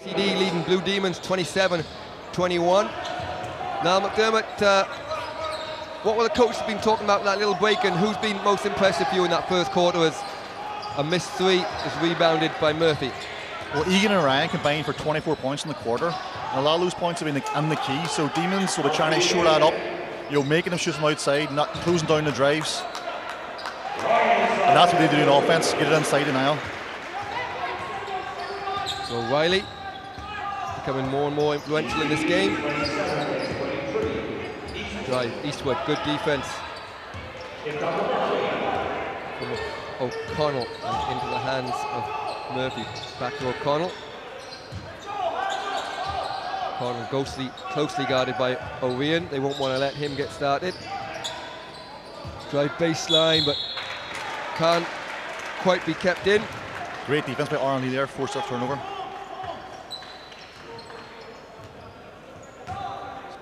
UCD leading Blue Demons 27-21. Now, McDermott, what were the coaches been talking about in that little break, and who's been most impressive for you in that first quarter as a missed three is rebounded by Murphy? Well, Egan and Ryan combined for 24 points in the quarter. And a lot of those points have been in the key. So Demons will be trying to shore that up, making them shoot from outside, not closing down the drives. And that's what they do in offense, get it inside the aisle. So Riley becoming more and more influential in this game. Drive Eastwood, good defense from O'Connell and into the hands of Murphy. Back to O'Connell. O'Connell closely guarded by O'Rian. They won't want to let him get started. Drive baseline, but can't quite be kept in. Great defense by Arnley there, forced that turnover.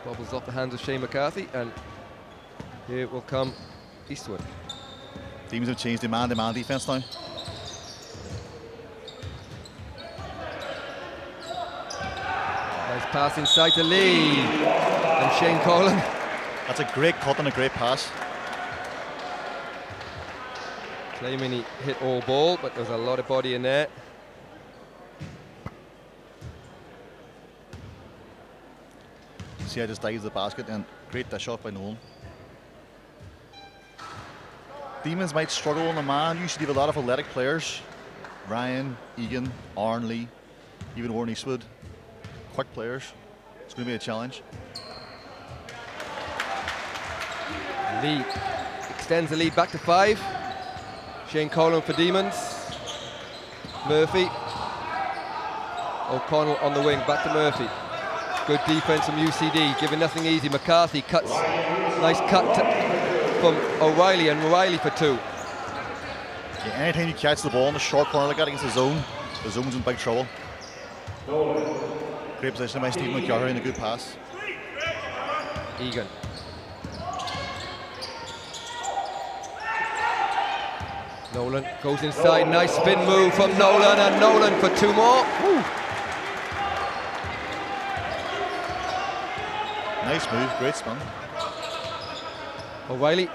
Bobbles off the hands of Shane McCarthy, and here will come Eastwood. Teams have changed man-to-man defense now. Nice pass inside to Lee, and Shane Collin. That's a great cut and a great pass. Claiming he hit all ball, but there's a lot of body in there. See, I just dives the basket, and great dish off by Nolan. Demons might struggle on the man. Usually have a lot of athletic players. Ryan, Egan, Arnley, even Warren Eastwood. Quick players. It's going to be a challenge. Lee extends the lead back to 5. Shane Collin for Demons. Murphy. O'Connell on the wing, back to Murphy. Good defense from UCD, giving nothing easy. McCarthy cuts, nice cut from O'Reilly, and O'Reilly for 2. Yeah, anytime you catch the ball in the short corner like that against the zone's in big trouble. Great position by Stephen McCarthy and a good pass. Egan. Nolan goes inside, nice spin move from Nolan, and Nolan for 2 more. Woo. Nice move, great spin. O'Reilly.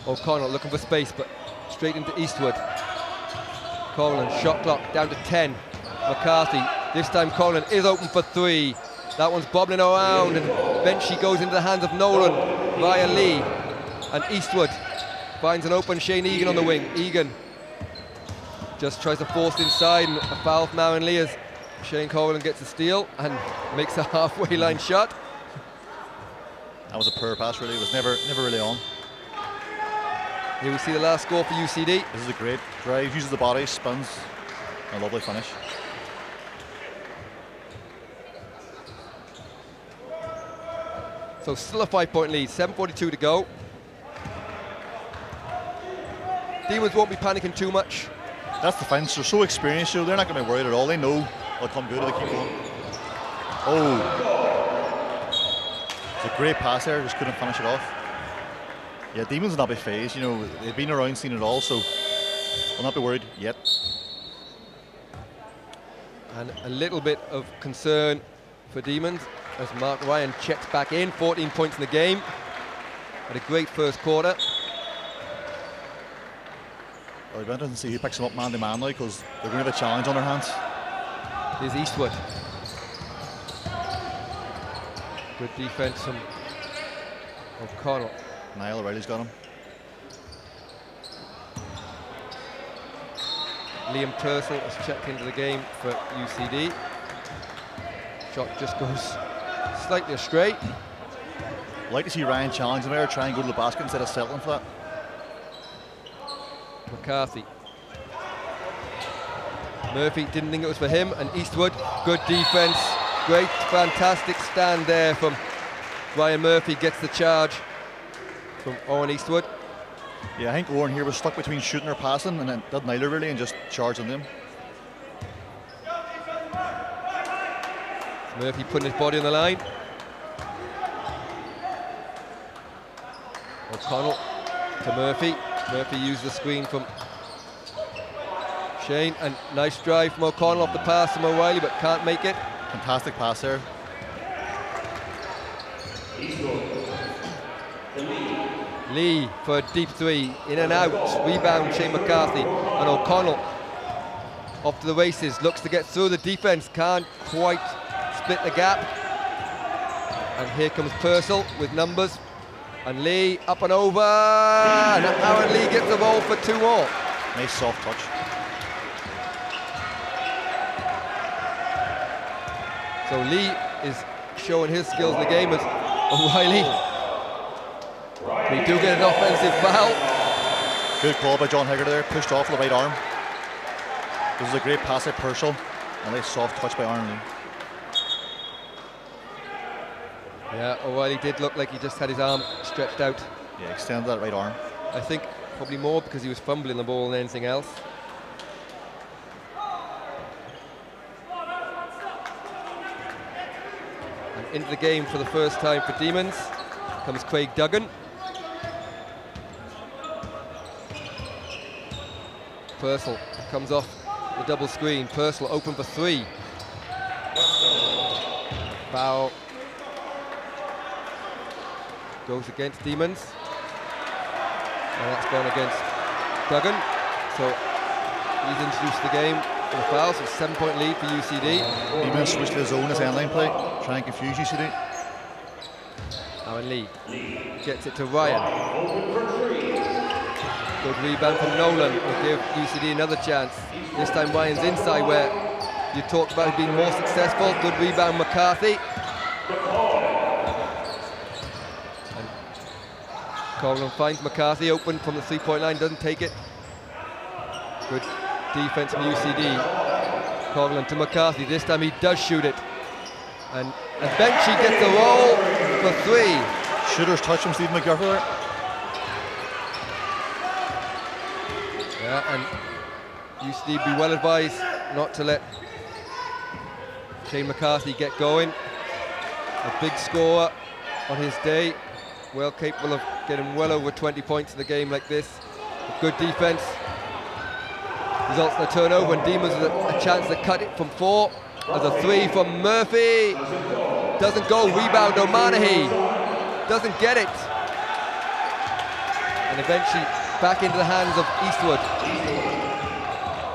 O'Connell looking for space, but straight into Eastwood. Collin, shot clock down to 10. McCarthy, this time Collin is open for 3. That one's bobbling around, and Benchy goes into the hands of Nolan via Lee. And Eastwood finds an open Shane Egan on the wing. Egan just tries to force inside, and a foul from Marian Lee as Shane Collin gets a steal and makes a halfway line shot. That was a poor pass, really. It was never really on. Here we see the last score for UCD. This is a great drive, uses the body, spins, a lovely finish. So still a 5-point lead, 7:42 to go. Demons won't be panicking too much. That's the fence, they're so experienced, so they're not going to be worried at all. They know they'll come good if they keep going. Oh. It's a great pass there, just couldn't finish it off. Yeah, Demons will not be phased, they've been around, seen it all, so they'll not be worried yet. And a little bit of concern for Demons as Mark Ryan checks back in, 14 points in the game. Had a great first quarter. Well, it'll be interesting to see who picks him up man-to-man now, because they're going to have a challenge on their hands. Here's Eastwood. Good defense from O'Connell. Niall O'Reilly's got him. Liam Tercel has checked into the game for UCD. Shot just goes slightly astray. I'd like to see Ryan challenge him there, try and go to the basket instead of settling for that. McCarthy. Murphy didn't think it was for him, and Eastwood, good defense. Great, fantastic stand there from Ryan Murphy, gets the charge from Owen Eastwood. Yeah, I think Owen here was stuck between shooting or passing, and then did neither really, and just charged on them. Murphy putting his body on the line. O'Connell to Murphy. Murphy used the screen from Shane, and nice drive from O'Connell off the pass from O'Reilly, but can't make it. Fantastic pass there. Lee for a deep three, in and out, rebound Shane McCarthy, and O'Connell off to the races, looks to get through the defense, can't quite split the gap. And here comes Purcell with numbers, and Lee up and over, and Aaron Lee gets the ball for 2 more. Nice soft touch. So Lee is showing his skills in the game as O'Reilly. We do get an offensive foul. Good call by John Hegger there, pushed off with the right arm. This is a great pass at Purcell, and a nice soft touch by Aaron Lee. Yeah, O'Reilly did look like he just had his arm stretched out. Yeah, extended that right arm. I think probably more because he was fumbling the ball than anything else. And into the game for the first time for Demons comes Craig Duggan. Purcell comes off the double screen. Purcell open for 3. Foul goes against Demons. And that's gone against Duggan. So he's introduced the game for the foul. So 7-point lead for UCD. Demons switched to the zone as end line play, try and confuse UCD. Aaron Lee gets it to Ryan. Good rebound from Nolan will give UCD another chance. This time Ryan's inside where you talked about being more successful. Good rebound McCarthy. And Corlin finds McCarthy open from the 3-point line, doesn't take it. Good defense from UCD. Corlin to McCarthy, this time he does shoot it. And Benchy gets the roll for 3. Shooter's touch from Stephen McGuffey there. Yeah, and UCD be well advised not to let Shane McCarthy get going. A big scorer on his day, well capable of getting well over 20 points in a game like this. A good defense results in a turnover, and Demons with a chance to cut it from 4. As a 3 from Murphy, doesn't go. Rebound O'Manahy, doesn't get it, and eventually back into the hands of Eastwood.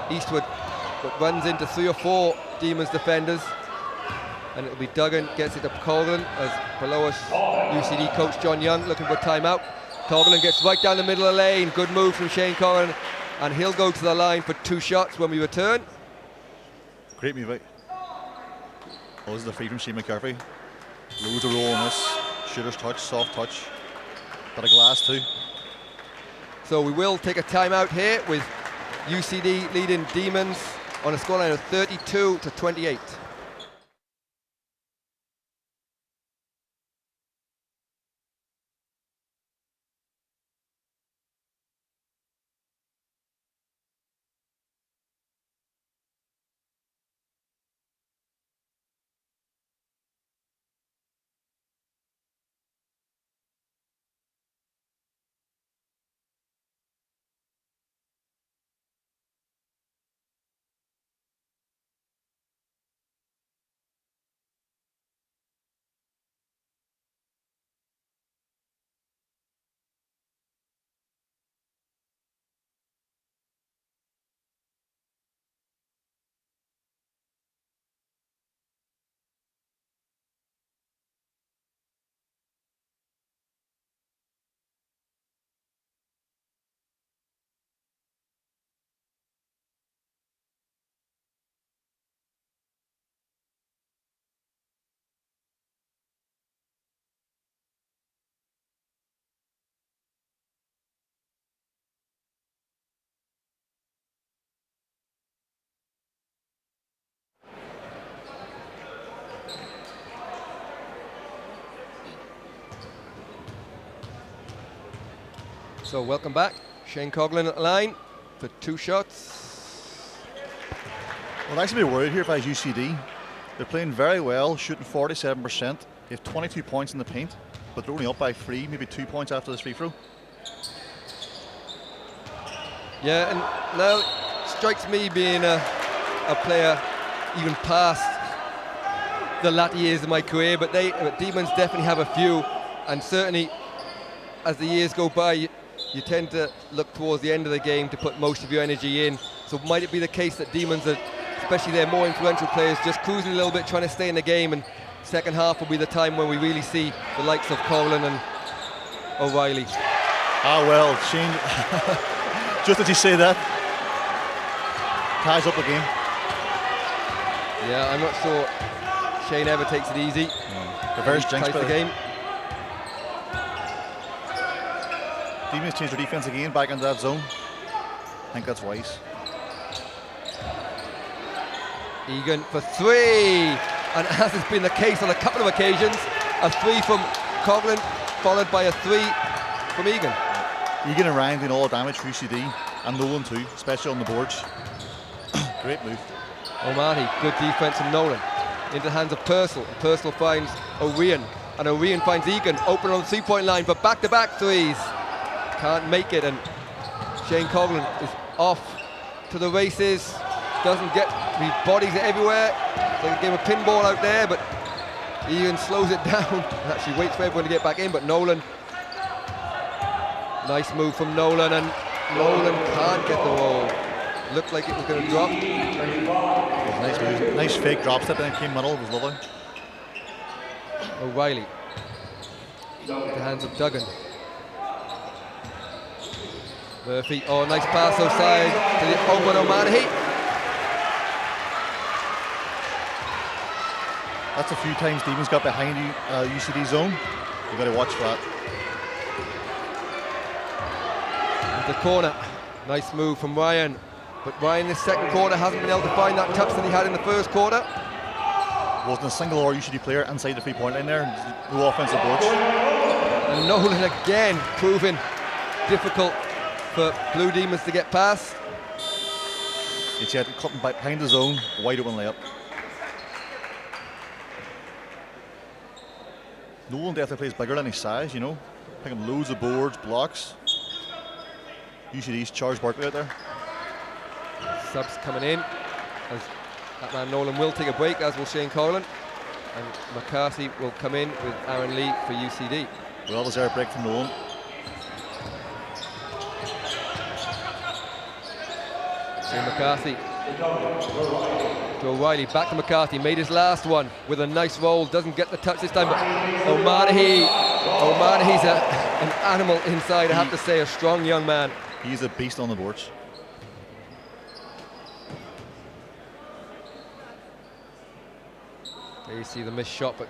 Eastwood runs into 3 or 4 Demons defenders, and it'll be Duggan gets it to Corlin as below us UCD coach John Young looking for a timeout. Corlin gets right down the middle of the lane. Good move from Shane Corlin, and he'll go to the line for 2 shots when we return. Great move out. Oh, this is the free from Shane McCarthy. Loads of roll on this. Shooter's touch, soft touch. Got a glass too. So we will take a timeout here with UCD leading Demons on a scoreline of 32-28. So welcome back. Shane Coughlin at the line for 2 shots. Well, I actually be worried here if I was UCD. They're playing very well, shooting 47%. They have 22 points in the paint, but they're only up by 3, maybe 2 points after this free throw. Yeah, and now strikes me being a player even past the latter years of my career, but Demons definitely have a few, and certainly as the years go by, you tend to look towards the end of the game to put most of your energy in. So might it be the case that Demons, especially their more influential players, just cruising a little bit, trying to stay in the game, and second half will be the time when we really see the likes of Coughlan and O'Reilly. Ah well, Shane, just as you say that, ties up the game. Yeah, I'm not sure Shane ever takes it easy. Reverse jinx ties the game. Demons changed their defense again back into that zone. I think that's wise. Egan for three, and as has been the case on a couple of occasions, a three from Coughlan followed by a three from Egan. Egan and Ryan doing all the damage for UCD, and Nolan too, especially on the boards. Great move. O'Mahony, good defense from Nolan. Into the hands of Purcell. Purcell finds O'Rian, and O'Rian finds Egan open on the three-point line for back-to-back threes. Can't make it, and Shane Coughlan is off to the races. Doesn't get, his bodies are everywhere. It's like a game of pinball out there, but Egan slows it down. Actually waits for everyone to get back in, but Nolan, nice move from Nolan, and Nolan can't get the roll. Looked like it was going to drop. Nice move. Nice fake drop step, and then came middle. It was lovely. O'Reilly. The hands of Duggan. Murphy. Oh, nice pass outside to the open O'Mahony. That's a few times Demons got behind UCD zone. You've got to watch for that. The corner. Nice move from Ryan. But Ryan in the second quarter hasn't been able to find that touch that he had in the first quarter. Wasn't a single or UCD player inside the three-point line there. No offensive boards. And Nolan again proving difficult for Blue Demons to get past. It's yet cutting back behind the zone, wide open layup. Nolan definitely plays bigger than his size, you know. Picking loads of boards, blocks. UCD's charged Barkley out there. Subs coming in, as that man Nolan will take a break, as will Shane Coughlan, and McCarthy will come in with Aaron Lee for UCD. Well deserved break from Nolan. Shane McCarthy to O'Reilly, back to McCarthy, made his last one with a nice roll, doesn't get the touch this time, but O'Mahony's an animal inside, I have to say, a strong young man. He's a beast on the boards. There you see the missed shot, but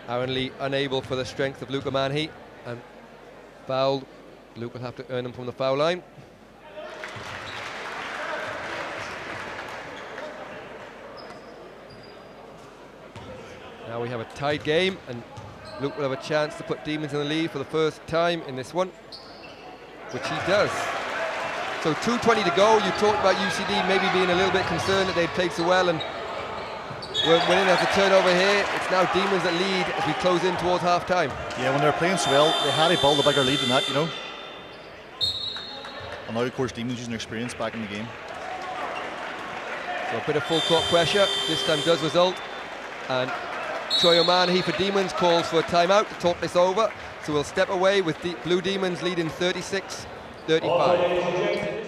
Aaron Lee unable for the strength of Luke O'Mahony, and fouled. Luke will have to earn him from the foul line. Now we have a tied game, and Luke will have a chance to put Demons in the lead for the first time in this one, which he does. So 2:20 to go. You talked about UCD maybe being a little bit concerned that they'd played so well and we're winning as a turnover here. It's now Demons that lead as we close in towards half time. Yeah, when they were playing so well, they had to build a bigger lead than that, you know. And now, of course, Demons using their experience back in the game. So a bit of full court pressure this time does result, and Troy O'Mahony for Demons calls for a timeout to talk this over. So we'll step away with the Blue Demons leading 36-35.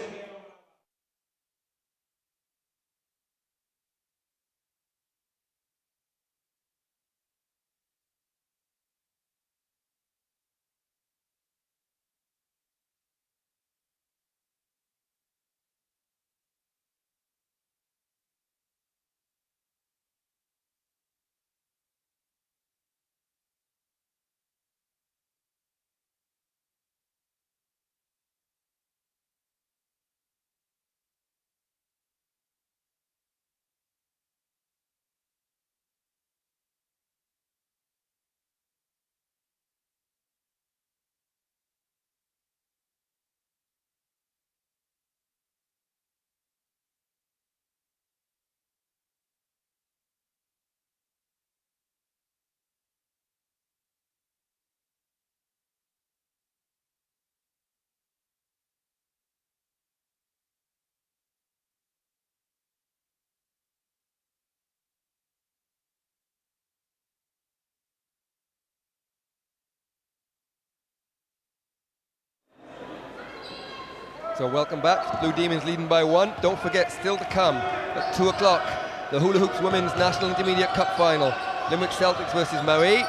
So welcome back. Blue Demons leading by 1. Don't forget, still to come at 2 o'clock, the Hula Hoops Women's National Intermediate Cup Final. Limerick Celtics versus Marie.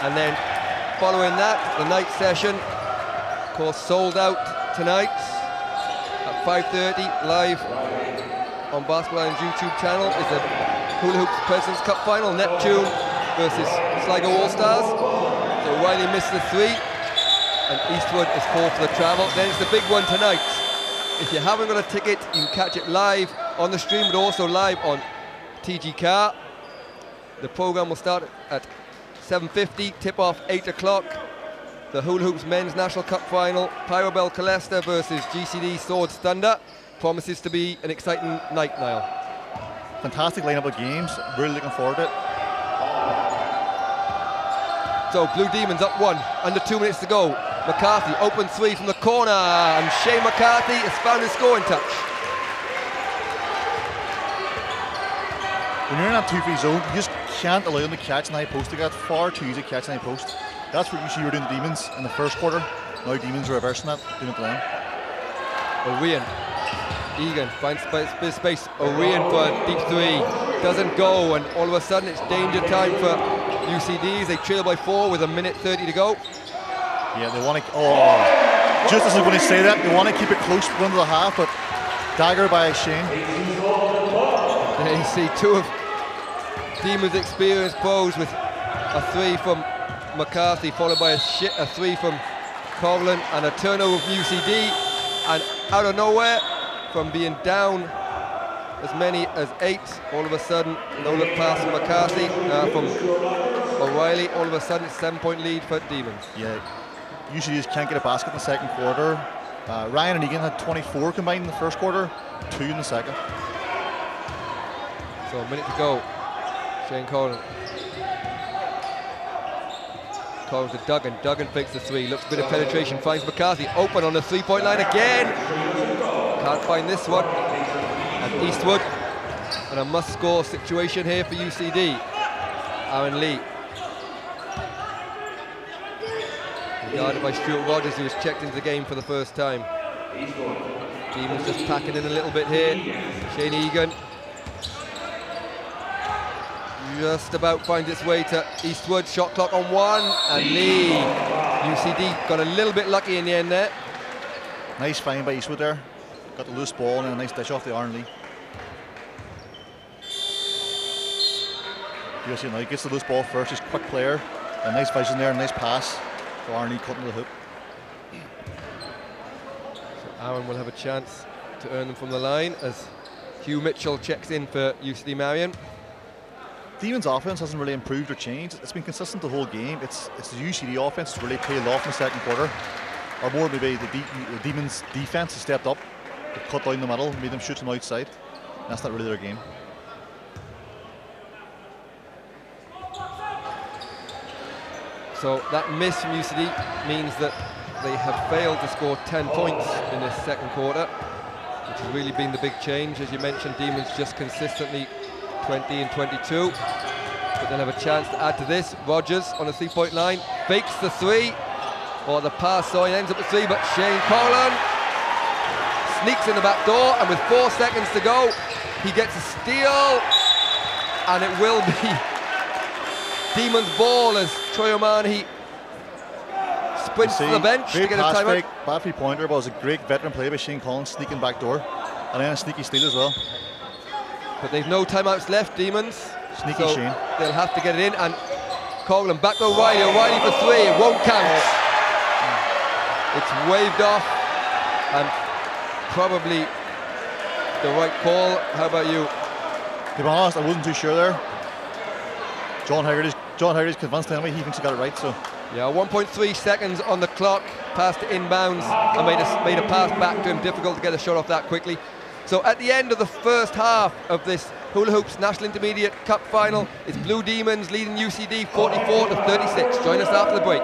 And then following that, the night session, of course, sold out tonight at 5:30 live on Basketball Island's YouTube channel is the Hula Hoops President's Cup Final. Neptune versus Sligo All-Stars. So Riley missed the 3. And Eastwood is 4 for the travel. Then it's the big one tonight. If you haven't got a ticket, you can catch it live on the stream, but also live on TG Car. The program will start at 7:50, tip off 8 o'clock. The Hula Hoops Men's National Cup Final, Pyrobel Colesta versus GCD Swords Thunder. Promises to be an exciting night, Niall. Fantastic lineup of games. Really looking forward to it. So Blue Demons up 1, under 2 minutes to go. McCarthy, open 3 from the corner, and Shane McCarthy has found his scoring touch. When you're in that 2-3 zone, you just can't allow them to catch an high post. They got far too easy to catch an high post. That's what you see we're doing to Demons in the first quarter. Now Demons are reversing that, doing it to them. Orion, Egan finds space. Orion for a deep 3, doesn't go, and all of a sudden it's danger time for UCDs. They trail by 4 with 1:30 to go. Yeah, they want to. Oh, just as I was going to say that, they want to keep it close to the end of the half, but dagger by Shane. There you see 2 of Demons' experienced pros with a 3 from McCarthy, followed by a 3 from Coughlin, and a turnover from UCD. And out of nowhere, from being down as many as 8, all of a sudden, no look pass from McCarthy, from O'Reilly, all of a sudden it's 7-point lead for Demons. Yeah, UCDs can't get a basket in the second quarter. Ryan and Egan had 24 combined in the first quarter, 2 in the second. So a minute to go. Shane Collin. Collin to Duggan. Duggan fakes the 3. Looks a bit of penetration. Finds McCarthy. Open on the 3-point line again. Can't find this one. And Eastwood. And a must-score situation here for UCD. Aaron Lee. Guarded by Stuart Rogers, who was checked into the game for the first time. Demons just packing in a little bit here. Shane Egan. Just about finds its way to Eastwood. Shot clock on 1, and Lee. UCD got a little bit lucky in the end there. Nice find by Eastwood there. Got the loose ball and a nice dish off the Aaron Lee. You see now he gets the loose ball first. He's a quick player. A nice vision there, a nice pass. So Aaron Lee cutting the hoop. So Aaron will have a chance to earn them from the line as Hugh Mitchell checks in for UCD Marian. Demons' offense hasn't really improved or changed. It's been consistent the whole game. It's the UCD offense that's really tailed off in the second quarter. Or more maybe the Demons' defense has stepped up. They've cut down the middle, made them shoot from outside. That's not really their game. So that miss from UCD means that they have failed to score 10 points in this second quarter, which has really been the big change. As you mentioned, Demons just consistently 20 and 22, but they'll have a chance to add to this. Rogers on the 3-point line, fakes the 3, or the pass, so he ends up with 3, but Shane Collin sneaks in the back door, and with 4 seconds to go, he gets a steal, and it will be Demons' ball as Troy O'Mahony sprints to the bench to get a timeout. Bad 3-pointer, but it was a great veteran play by Shane Collin, sneaking back door, and then a sneaky steal as well. But they've no timeouts left, Demons. Sneaky so Shane. They'll have to get it in, and Coughlin back to O'Reilly. O'Reilly for 3, it won't count. It's waved off, and probably the right call. How about you? To be honest, I wasn't too sure there. John Haggerty's convinced anyway. He thinks he got it right. So yeah, 1.3 seconds on the clock. Pass to inbounds. I made a pass back to him. Difficult to get a shot off that quickly. So at the end of the first half of this Hula Hoops National Intermediate Cup Final, it's Blue Demons leading UCD 44-36. Join us after the break.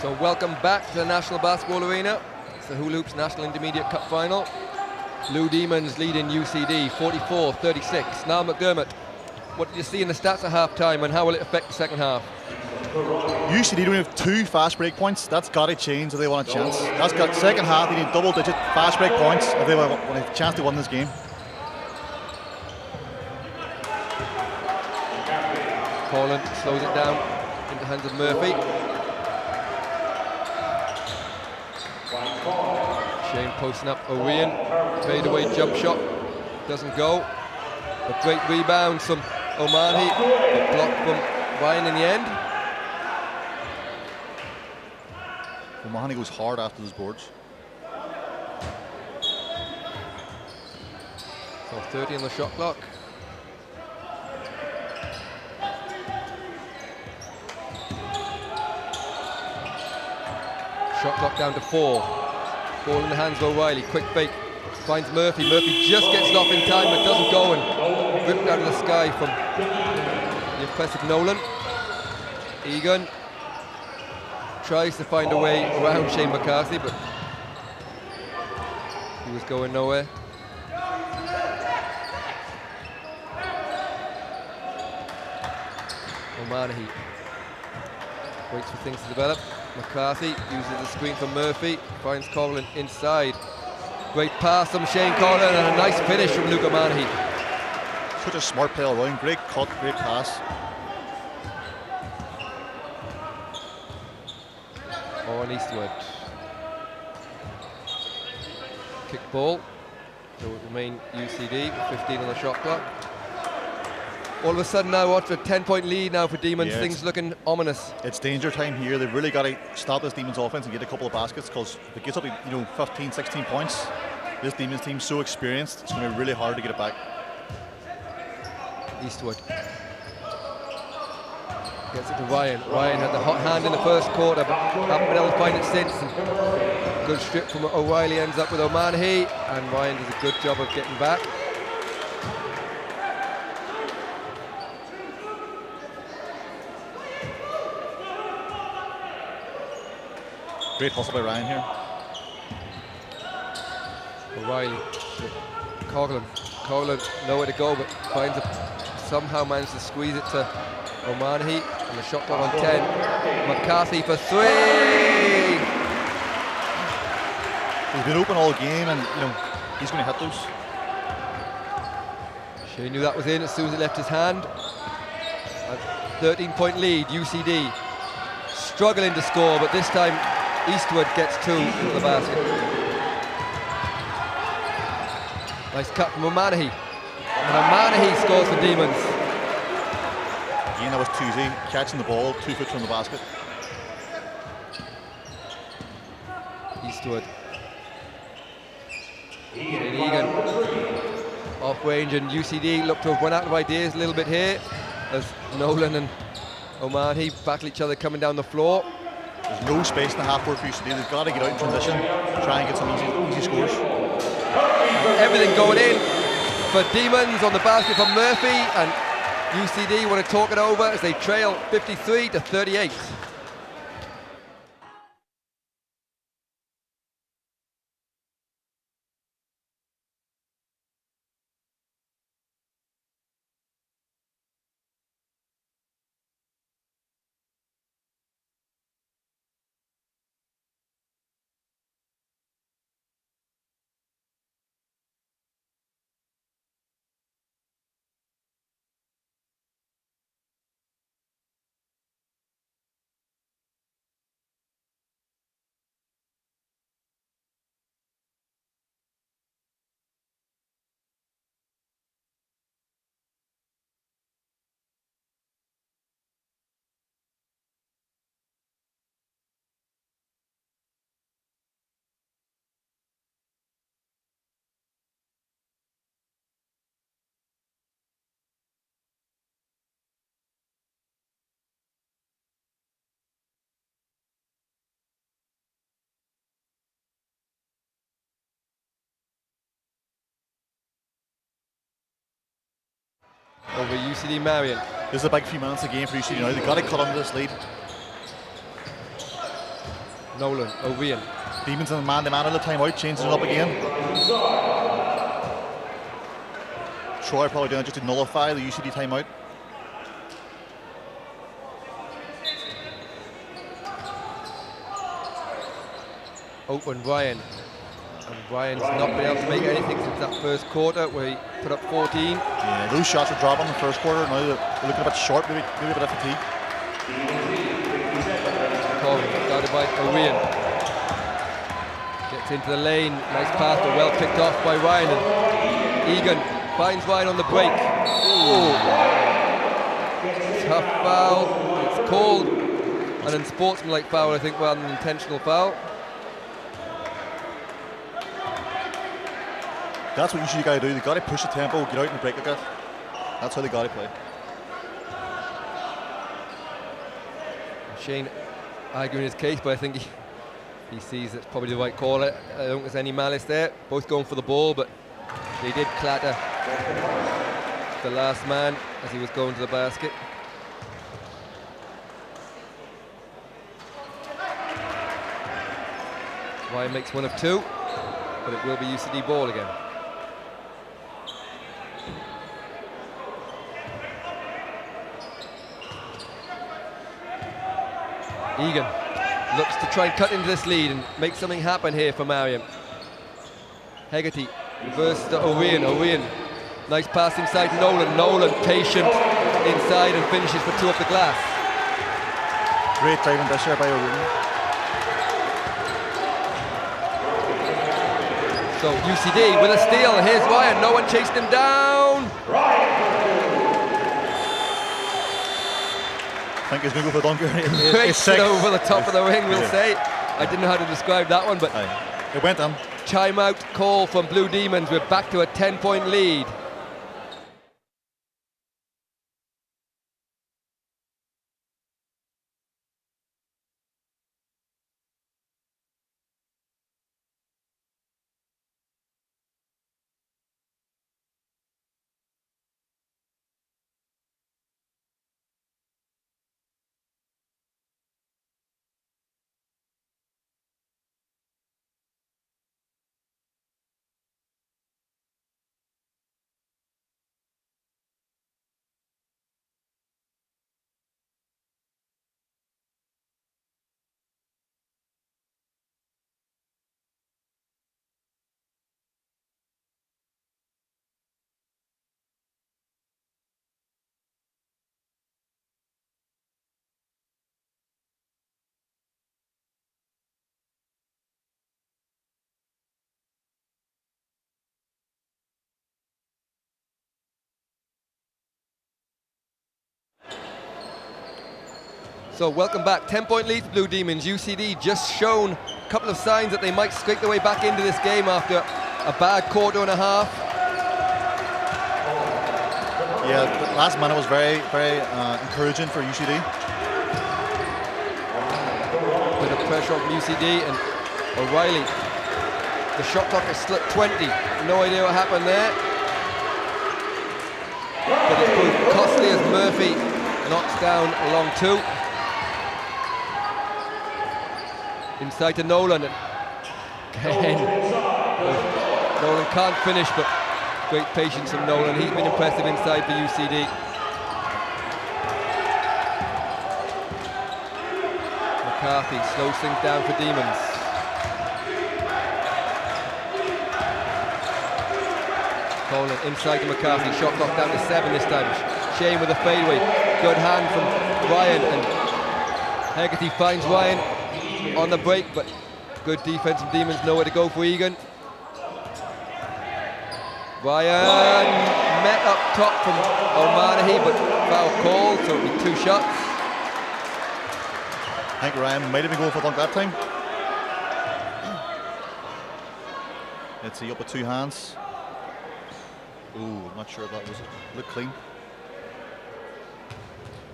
So welcome back to the National Basketball Arena. It's the Hula Hoops National Intermediate Cup Final. Blue Demons leading UCD 44-36. Now McDermott, what did you see in the stats at half-time and how will it affect the second half? UCD don't have 2 fast break points. That's got to change if they want a chance. That's got second half, they need double-digit fast break points if they want a chance to win this game. Corlin slows it down into the hands of Murphy. Shane posting up Orion. Fade away jump shot. Doesn't go. A great rebound from O'Mahony. A block from Ryan in the end. O'Mahony goes hard after those boards. So 30 on the shot clock. Shot clock down to 4. Ball in the hands of O'Reilly. Quick fake. Finds Murphy. Murphy just gets it off in time but doesn't go, and ripped out of the sky from the impressive Nolan. Egan tries to find a way around Shane McCarthy, but he was going nowhere. O'Mahony waits for things to develop. McCarthy uses the screen from Murphy, finds Corlin inside. Great pass from Shane Corlin and a nice finish from Luke O'Mahony. Such a smart play all around. Great cut, great pass. On Eastwood. Kick ball. So it will remain UCD with 15 on the shot clock. All of a sudden now, what's a 10-point lead now for Demons? Yeah, things looking ominous. It's danger time here. They've really got to stop this Demons offense and get a couple of baskets, because if it gets up to 15, 16 points, this Demons team's so experienced, it's going to be really hard to get it back. Eastwood gets it to Ryan. Ryan had the hot hand in the first quarter, but haven't been able to find it since. And good strip from O'Reilly ends up with O'Mahony, and Ryan does a good job of getting back. Great hustle by Ryan here. O'Reilly, Corlin nowhere to go, but finds somehow managed to squeeze it to O'Mahony, and the shot clock on 10. McCarthy for 3. He's been open all game, and he's going to hit those. Shane knew that was in as soon as it left his hand. A 13-point lead, UCD struggling to score, but this time Eastwood gets 2 for the basket. Nice cut from O'Mahony. And O'Mahony scores for Demons. Again, that was Tuesday, catching the ball 2 foot from the basket. Eastwood. Shane Egan off range, and UCD look to have run out of ideas a little bit here as Nolan and O'Mahony battle each other coming down the floor. There's no space in the half court for UCD. They've got to get out in transition, try and get some easy scores. Everything going in for Demons on the basket from Murphy, and UCD want to talk it over as they trail 53-38. Over UCD Marian. This is a big few minutes of game for UCD now. They've got to cut under this lead. Nolan, O'Ryan. Demons in man-to-man at the timeout, changing it up again. Troy probably doing it just to nullify the UCD timeout. Open Ryan. And Ryan's not been able to make anything since that first quarter where he put up 14. Yeah, those shots were dropping in the first quarter. Now they're looking a bit short, maybe a bit of fatigue. Guarded by O'Ryan. Gets into the lane. Nice pass, but well picked off by Ryan. And Egan finds Ryan on the break. Ooh. Tough foul. It's called an unsportsmanlike foul, I think, rather than an intentional foul. That's what you got to do. They got to push the tempo, get out and break like that. That's how they got to play. Shane arguing his case, but I think he sees it's probably the right call. I don't think there's any malice there. Both going for the ball, but they did clatter the last man as he was going to the basket. Ryan makes one of two, but it will be UCD ball again. Egan looks to try and cut into this lead and make something happen here for Marian. Hegarty reverses to O'Ryan. O'Ryan, nice pass inside Nolan. Nolan patient inside and finishes for two off the glass. Great timing this year by O'Ryan. So UCD with a steal, and here's Ryan. No one chased him down. I think he's going to go for the dunker. Breaks it over the top of the ring, we'll say. I didn't know how to describe that one, but it went on. Timeout call from Blue Demons. We're back to a 10-point lead. So welcome back, 10-point lead for Blue Demons. UCD just shown a couple of signs that they might scrape their way back into this game after a bad quarter and a half. Yeah, the last minute was very, very encouraging for UCD. Bit of pressure on UCD, and O'Reilly. The shot clock has slipped 20. No idea what happened there. But it's proved costly as Murphy knocks down a long two. Inside to Nolan, and again, Nolan can't finish, but great patience from Nolan. He's been impressive inside for UCD. McCarthy slows things down for Demons. Colin inside to McCarthy, shot clock down to 7 this time. Shane with a fadeaway, good hand from Ryan, and Hegarty finds Ryan on the break, but good defense from Demons, nowhere to go for Egan. Ryan met up top from O'Manahy, but foul called, so it'll be two shots. I think Ryan might have been going for a dunk that time. Let's see, up with two hands. Ooh, I'm not sure if that was looked clean.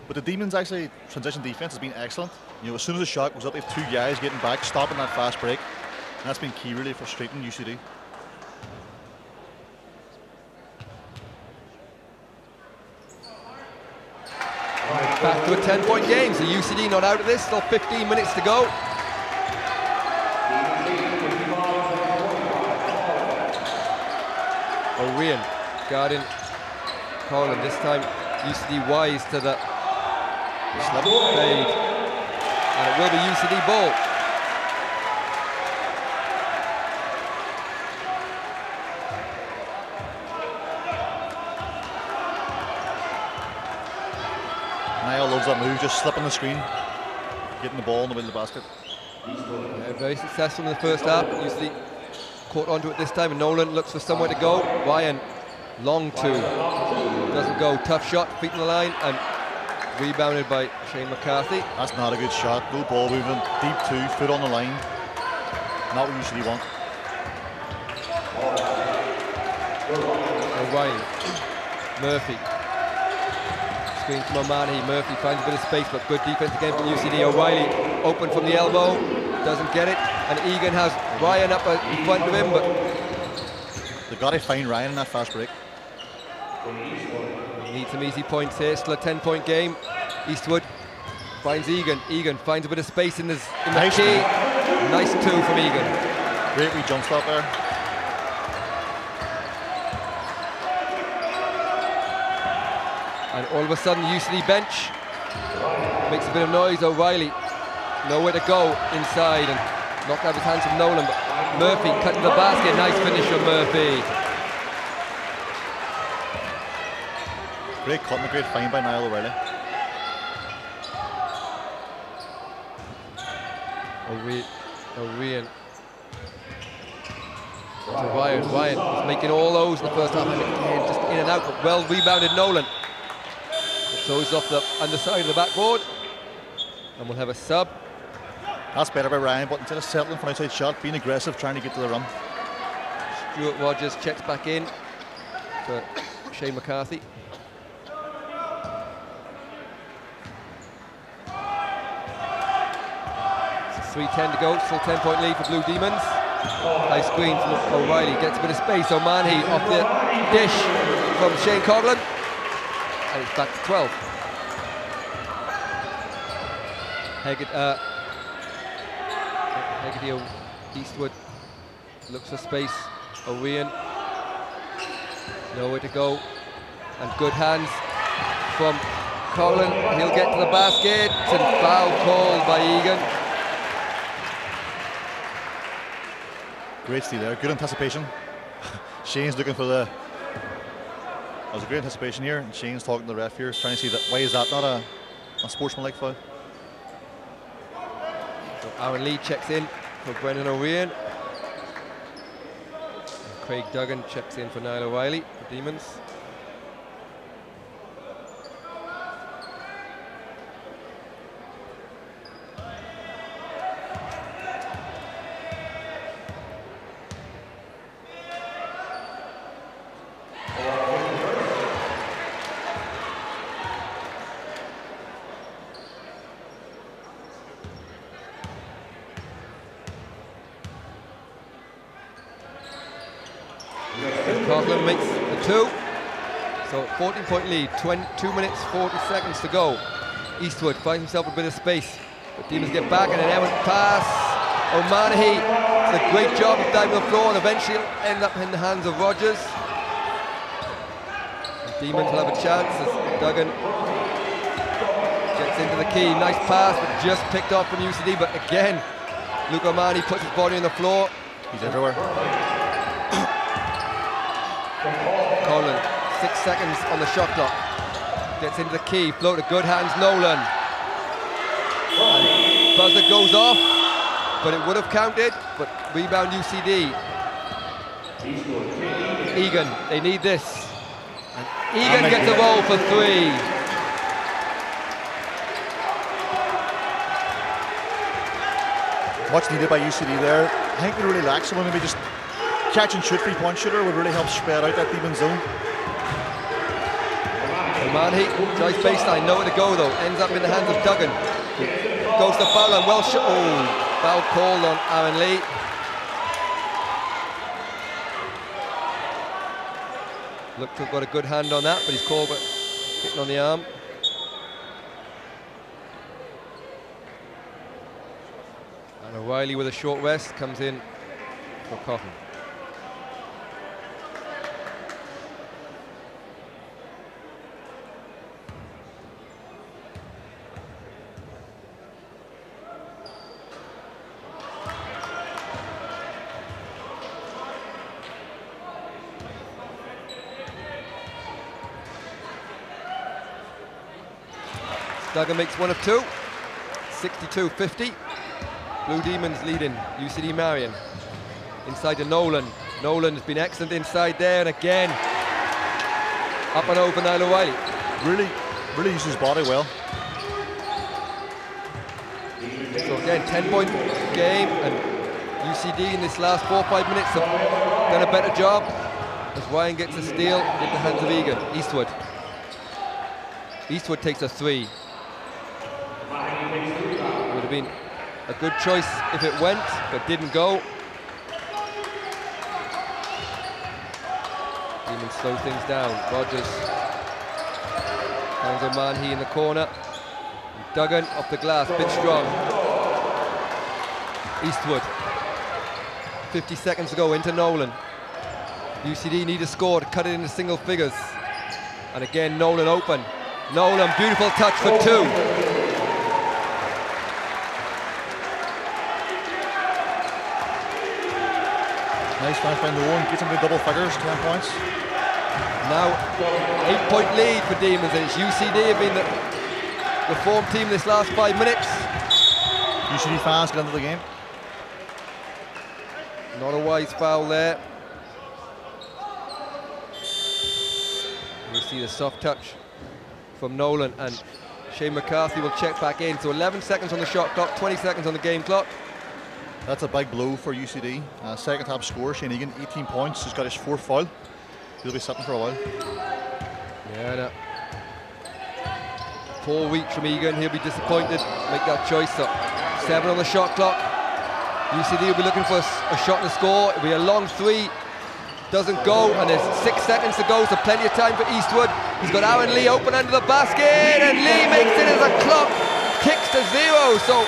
But the Demons actually, transition defense has been excellent. You know, as soon as the shot goes up, they have two guys getting back, stopping that fast break. And that's been key, really frustrating UCD. Back to a 10-point game, so UCD not out of this, still 15 minutes to go. Marian guarding Colin. This time UCD wise to the fade. And it will be UCD ball. Niall loves that move, just slipping the screen, getting the ball in the middle of the basket. Yeah, very successful in the first half. UCD caught onto it this time, and Nolan looks for somewhere to go. Ryan, long two, doesn't go. Tough shot, feet in the line, and rebounded by Shane McCarthy. That's not a good shot. No ball movement. Deep two, foot on the line. Not what UCD want. O'Reilly, Murphy. Screen from O'Mahony. Murphy finds a bit of space, but good defense again from UCD. O'Reilly open from the elbow, doesn't get it, and Egan has Ryan up in front of him, but They've got to find Ryan in that fast break. need some easy points here. Still a 10-point game. Eastwood finds Egan. Egan finds a bit of space in the Nice key. Nice two from Egan. Great wee jump stop there. And all of a sudden, UCD bench makes a bit of noise. O'Reilly, nowhere to go inside, and knocked out his hands from Nolan. But Murphy cutting the basket. Nice finish from Murphy. Great cut and a great find by Niall O'Reilly. O'Ryan. Ryan was making all those in the first half, and again, just in and out, but well rebounded Nolan. So he's off the underside of the backboard, and we'll have a sub. That's better by Ryan, but instead of settling for an outside shot, being aggressive, trying to get to the rim. Stuart Rogers checks back in for Shane McCarthy. It's 3:10 to go, still 10-point lead for Blue Demons. High screen from O'Reilly, gets a bit of space. O'Mahony off the dish from Shane Coughlin, and it's back to 12. Hegarty Eastwood looks for space. O'Ryan, nowhere to go, and good hands from Coughlin. He'll get to the basket, and foul called by Egan. Great steal there, good anticipation. Shane's looking for the... That was a great anticipation here, and Shane's talking to the ref here, trying to see that why is that not a sportsmanlike foul. So Aaron Lee checks in for Brendan O'Ryan. Craig Duggan checks in for Niall O'Reilly for Demons. Coughlin makes the two. So 14-point lead, 2 minutes 40 seconds to go. Eastwood finds himself a bit of space, but Demons get back, and an errant pass. O'Mahony does a great job of diving the floor, and eventually it'll end up in the hands of Rogers. And Demons will have a chance as Duggan gets into the key. Nice pass, but just picked off from UCD. But again, Luke O'Mahony puts his body on the floor. He's everywhere. Colin, 6 seconds on the shot clock. Gets into the key, float to good hands, Nolan. And buzzer goes off, but it would have counted, but rebound UCD. Egan, they need this. And Egan gets a roll for three. Much needed by UCD there. I think we really lack someone maybe just catch and shoot 3-point shooter would really help spread out that Demon zone. O'Mahony tries baseline, nowhere to go though. Ends up in the hands of Duggan. Goes to foul and well shot. Oh, foul called on Aaron Lee. Looked to have got a good hand on that, but he's called for hitting on the arm. And O'Reilly with a short rest comes in for Coughlin. Duggan makes one of two. 62-50. Blue Demons leading UCD Marian. Inside to Nolan. Nolan has been excellent inside there, and again up and over Niall O'Reilly. Really uses his body well. So again, 10-point game, and UCD in this last 4 or 5 minutes have done a better job as Ryan gets a steal in the hands of Egan. Eastwood. Eastwood takes a three. Would have been a good choice if it went, but didn't go. Demons slow things down. Rogers finds O'Mahony in the corner. Duggan off the glass, bit strong. Eastwood. 50 seconds to go into Nolan. UCD need a score to cut it into single figures. And again, Nolan open. Nolan, beautiful touch for two. Nice finish by Nolan, gets him to double figures, 10 points. Now, 8-point lead for Demons, and it's UCD have been the form team this last 5 minutes. UCD fans get into the game. Not a wise foul there. You see the soft touch from Nolan, and Shane McCarthy will check back in. So 11 seconds on the shot clock, 20 seconds on the game clock. That's a big blow for UCD. Second top scorer, Shane Egan, 18 points. He's got his fourth foul. He'll be sitting for a while. Yeah, no. 4 weeks from Egan, he'll be disappointed. Make that choice. So 7 on the shot clock. UCD will be looking for a shot and a score. It'll be a long three. Doesn't go, and there's 6 seconds to go, so plenty of time for Eastwood. He's got Aaron Lee open under the basket, and Lee makes it as a clock ticks to 0. So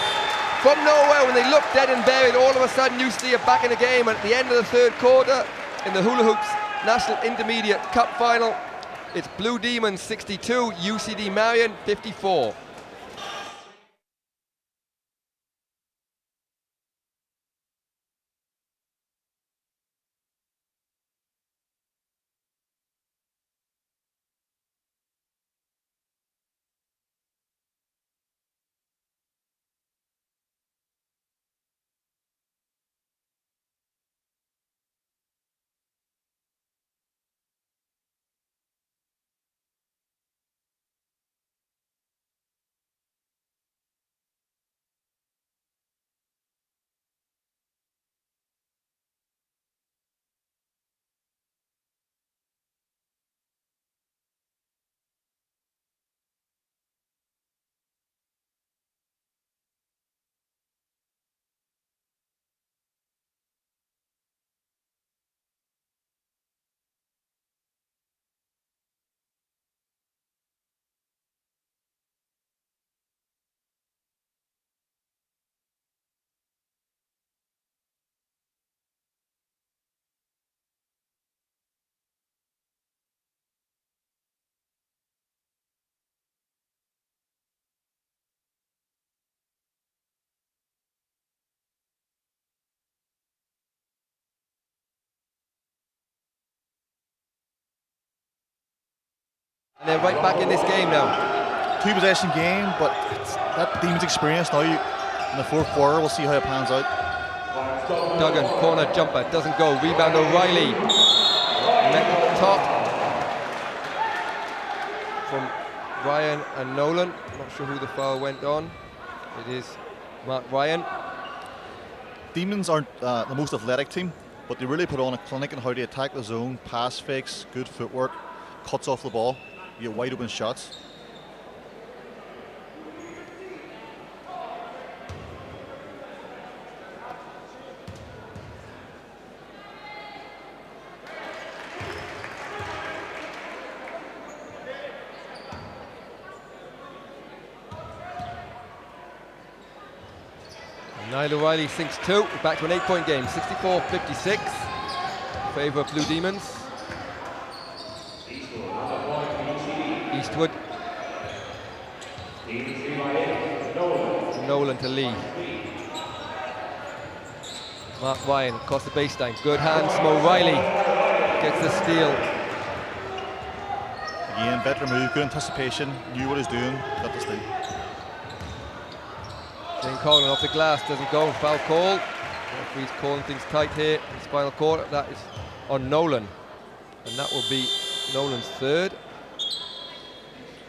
from nowhere, when they looked dead and buried, all of a sudden UCD are back in the game. And at the end of the third quarter, in the Hula Hoops National Intermediate Cup Final, it's Blue Demons 62, UCD Marian 54. And they're right back in this game now. 2-possession game, but it's that Demons experience now. In the fourth quarter, we'll see how it pans out. Duggan, corner jumper, doesn't go. Rebound O'Reilly. Met up top from Ryan and Nolan. Not sure who the foul went on. It is Mark Ryan. Demons aren't the most athletic team, but they really put on a clinic in how to attack the zone, pass fakes, good footwork, cuts off the ball. You get wide open shots. Niall O'Reilly sinks 2. We're back to an 8-point game, 64-56. In favour of Blue Demons. Eastwood. Nolan to Lee. Mark Ryan across the baseline. Good hands from O'Reilly. Gets the steal. Again, better move, good anticipation, knew what he's doing, got the steal. Shane Collin off the glass, doesn't go, foul call. Referee's calling things tight here in this final quarter. That is on Nolan, and that will be Nolan's third.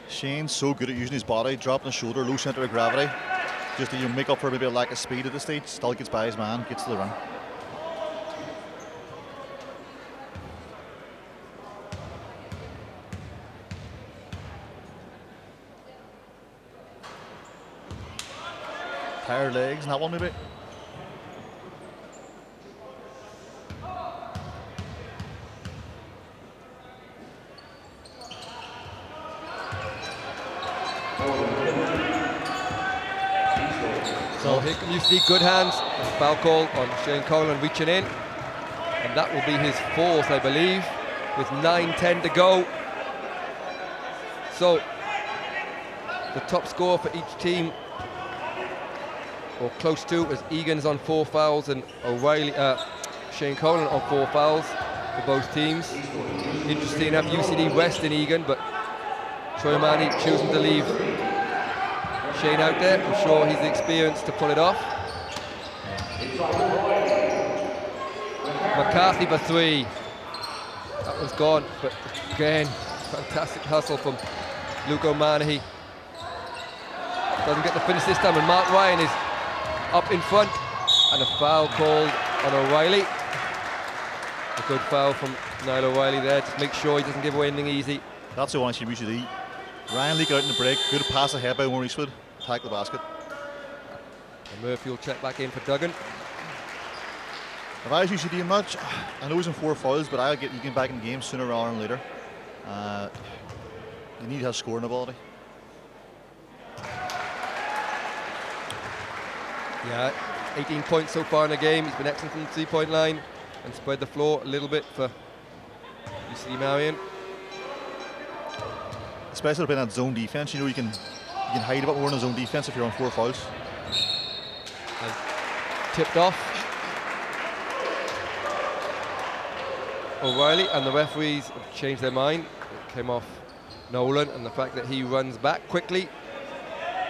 Shane's so good at using his body, dropping his shoulder, low centre of gravity, just to make up for maybe a lack of speed at this stage. Still gets by his man, gets to the rim. Tired legs in that one maybe. So here you see good hands, foul call on Shane Collin reaching in, and that will be his fourth, I believe, with 9:10 to go. So the top score for each team, or close to, as Egan's on 4 fouls and O'Reilly, Shane Collin on 4 fouls for both teams. Interesting enough, UCD West in Egan, but Troy O'Mahony choosing to leave Shane out there. I'm sure he's the experience to pull it off. McCarthy for 3. That one's gone, but again, fantastic hustle from Luke O'Mahony. Doesn't get the finish this time, and Mark Ryan is up in front, and a foul called on O'Reilly. A good foul from Niall O'Reilly there to make sure he doesn't give away anything easy. That's the one I should UCD. Ryan leak out in the break, good pass ahead by Warren Eastwood, attack the basket. And Murphy will check back in for Duggan. If I was UCD much, I know he's in 4 fouls, but I'll get Egan back in the game sooner rather than later. You need to have scoring ability. Yeah, 18 points so far in the game. He's been excellent from the 3-point line and spread the floor a little bit for UCD Marian. Especially playing that zone defense, you know you can hide a bit more in the zone defense if you're on 4 fouls. And tipped off. O'Reilly, and the referees have changed their mind. It came off Nolan, and the fact that he runs back quickly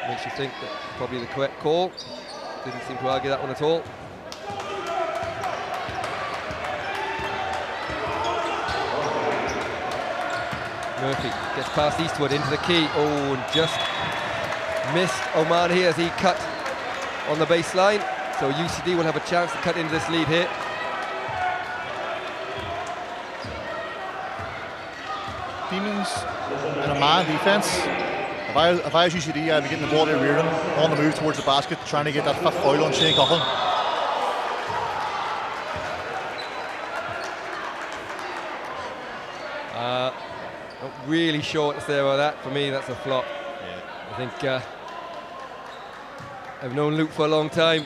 makes you think that's probably the correct call. Didn't seem to argue that one at all. Murphy gets past Eastwood into the key. Oh, and just missed O'Mahony as he cut on the baseline. So UCD will have a chance to cut into this lead here. Demons in a man defense. If I was UCD, I'd be getting the ball to Reardon on the move towards the basket, trying to get that 5th foul on Shane Collin. Not really sure what to say about that. For me, that's a flop. Yeah. I think I've known Luke for a long time,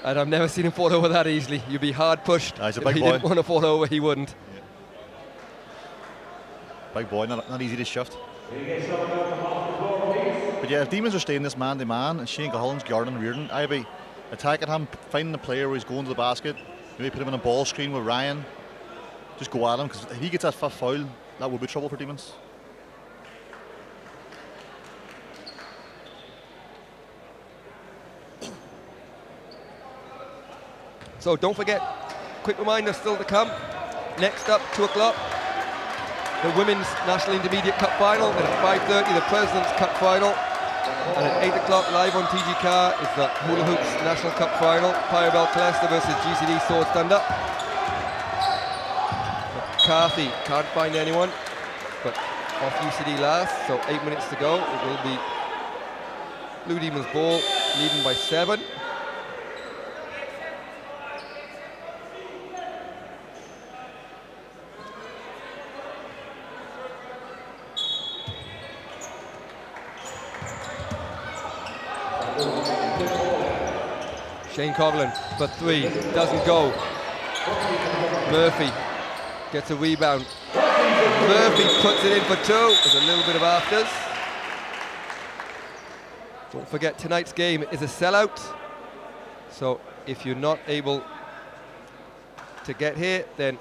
and I've never seen him fall over that easily. You'd be hard pushed. He's a if big he boy. didn't want to fall over, he wouldn't. Yeah. Big boy, not easy to shift. But yeah, if Demons are staying this man-to-man and Shane Collin's guarding Reardon, I'd be attacking him, finding the player where he's going to the basket, maybe put him in a ball screen with Ryan, just go at him, because if he gets that 5th foul, that would be trouble for Demons. So don't forget, quick reminder still to come. Next up, 2 o'clock, the Women's National Intermediate Cup Final, and at 5:30 the President's Cup Final, and at 8 o'clock live on TG Car is the Hula Hoops National Cup Final, Pyrabel Clester versus GCD Swords Thunder. McCarthy can't find anyone, but off UCD last, so 8 minutes to go. It will be Blue Demons ball, leading by 7. Shane Coughlin for 3, doesn't go. Murphy gets a rebound. Murphy puts it in for 2. There's a little bit of afters. Don't forget, tonight's game is a sellout. So if you're not able to get here, then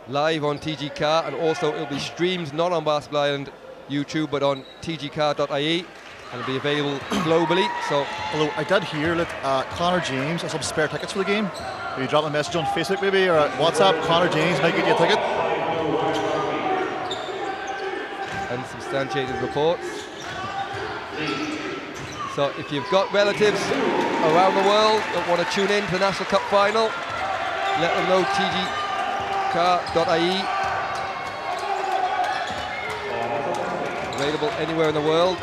live on TG Car, and also it'll be streamed not on Basketball Island YouTube, but on tgcar.ie. and it'll be available globally. So, although I did hear that Connor James has some spare tickets for the game. If you drop a message on Facebook maybe or WhatsApp, Connor James might get you a ticket. Unsubstantiated reports. So if you've got relatives around the world that want to tune in to the National Cup final, let them know tgcar.ie. Available anywhere in the world.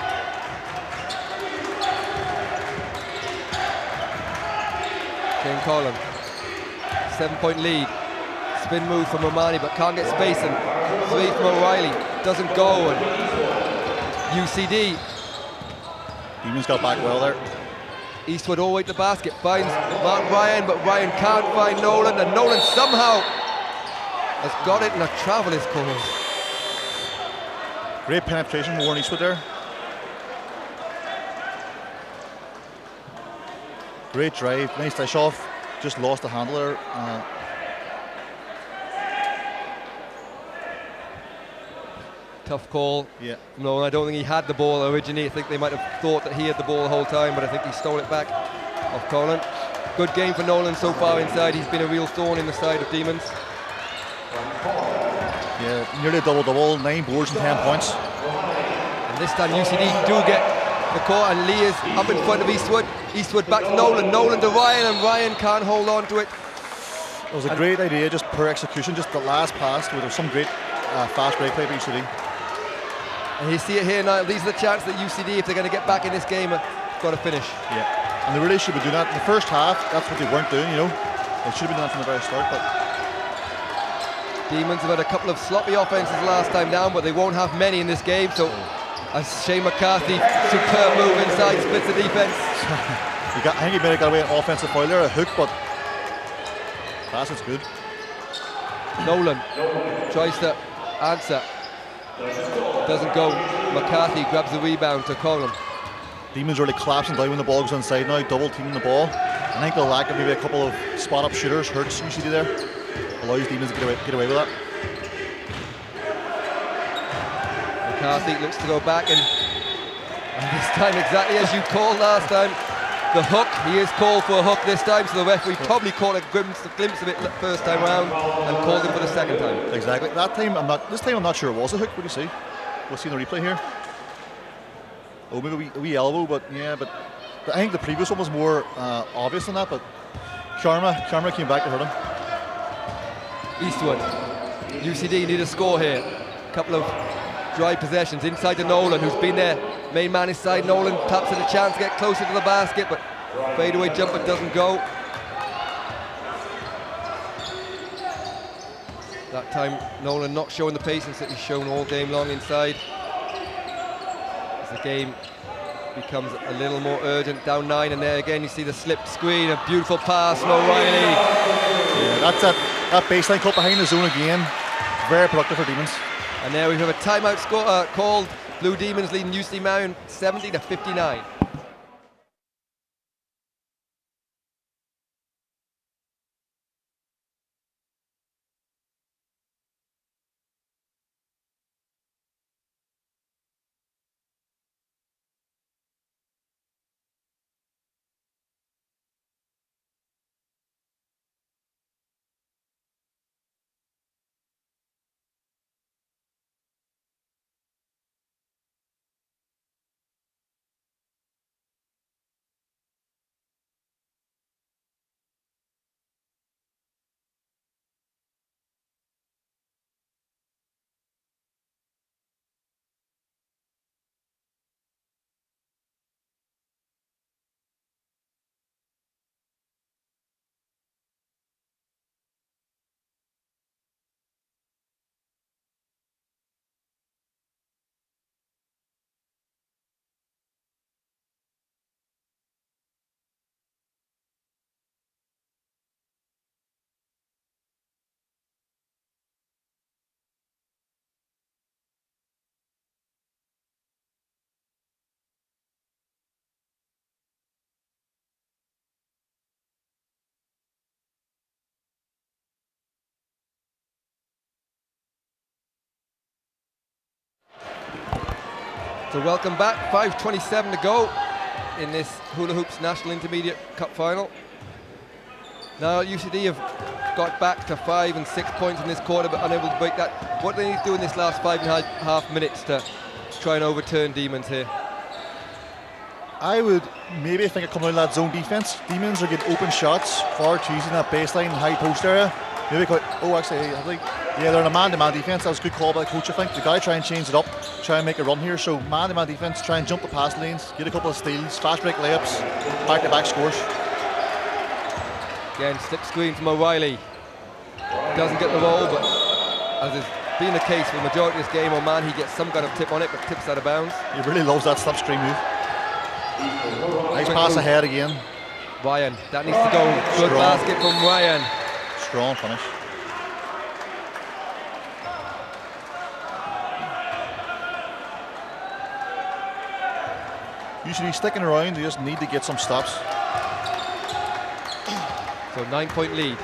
Kane Colin, 7-point lead. Spin move from Romani, but can't get spacing. 3 from O'Reilly, doesn't go, and UCD. Demons got back well there. Eastwood all the way to the basket, finds Mark Ryan, but Ryan can't find Nolan, and Nolan somehow has got it, and a travel is called. Great penetration from Warren Eastwood there. Great drive, nice dish off. Just lost the handler. Tough call. Yeah. No, I don't think he had the ball originally. I think they might have thought that he had the ball the whole time, but I think he stole it back off Colin. Good game for Nolan so far inside. He's been a real thorn in the side of Demons. Yeah, nearly a double-double, 9 boards and 10 points. And this time UCD do get the court, and Lee is up in front of Eastwood. Eastwood back to Nolan, Nolan to Ryan, and Ryan can't hold on to it. It was a great idea, just per execution, just the last pass. There was some great fast break play by UCD. And you see it here now. These are the chances that UCD, if they're going to get back in this game, have got to finish. Yeah, and they really should be doing that. In the first half, that's what they weren't doing, you know. They should have been doing that from the very start, but... Demons have had a couple of sloppy offenses last time down, but they won't have many in this game, so as Shane McCarthy, superb move inside, splits the defense. I think he better got away an offensive foul there, a hook, but pass is good. Nolan tries to answer. Doesn't go. McCarthy grabs the rebound to Colin. Demons really collapsing down when the ball goes inside now, double teaming the ball. I think the lack of maybe a couple of spot up shooters hurts UCD there. Allows Demons to get away with that. McCarthy looks to go back, and this time exactly as you called last time. The hook, he is called for a hook this time, so the referee probably caught a glimpse of it the first time round and called him for the second time. Exactly. This time I'm not sure it was a hook. What do you see? We'll see the replay here. Oh, maybe a wee elbow, but yeah, but I think the previous one was more obvious than that, but Karma came back to hurt him. Eastwood, UCD need a score here. A couple of dry possessions inside to Nolan, who's been there. Main man inside, Nolan taps at a chance to get closer to the basket, but fadeaway jumper doesn't go. That time Nolan not showing the patience that he's shown all game long inside. As the game becomes a little more urgent, down 9, and there again you see the slipped screen, a beautiful pass from O'Reilly. Yeah, that's it. That baseline cut behind the zone again. Very productive for Demons. And there we have a timeout called. Blue Demons leading UCD Marian 70-59. So welcome back, 5:27 to go in this Hula Hoops National Intermediate Cup Final. Now UCD have got back to 5 and 6 points in this quarter, but unable to break that. What do they need to do in this last 5.5 minutes to try and overturn Demons here? I would maybe think of coming out of that zone defense. Demons are getting open shots far too easy in that baseline high post area. Maybe I think they're in a man-to-man defense. That was a good call by the coach, I think. They got to try and change it up, try and make a run here. So man-to-man defense, try and jump the pass lanes, get a couple of steals, fast break layups, back-to-back scores. Again, slip screen from O'Reilly. Doesn't get the roll, but as has been the case for the majority of this game, Oman, he gets some kind of tip on it, but tips out of bounds. He really loves that slip screen move. Nice pass ahead again. Ryan, that needs to go. Good Strong basket from Ryan. Strong finish. Usually sticking around, they just need to get some stops. So 9-point lead.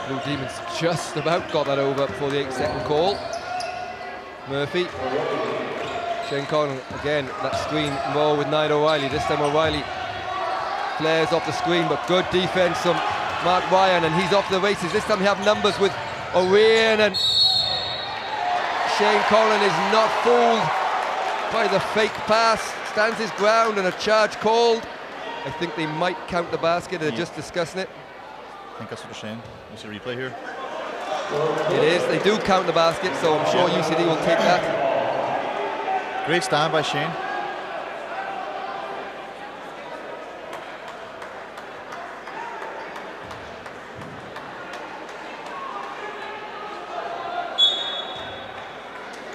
Blue Demons just about got that over before the 8-second call. Murphy. Shane Conlon again, that screen more with Nigel O'Reilly. This time O'Reilly flares off the screen, but good defense from Mark Ryan, and he's off the races. This time they have numbers with Orion, and Shane Conlon is not fooled by the fake pass. Stands his ground and a charge called. I think they might count the basket. They're just discussing it. I think that's what they're saying. You see a replay here. It is. They do count the basket, so I'm sure UCD will take that. Great stand by Shane.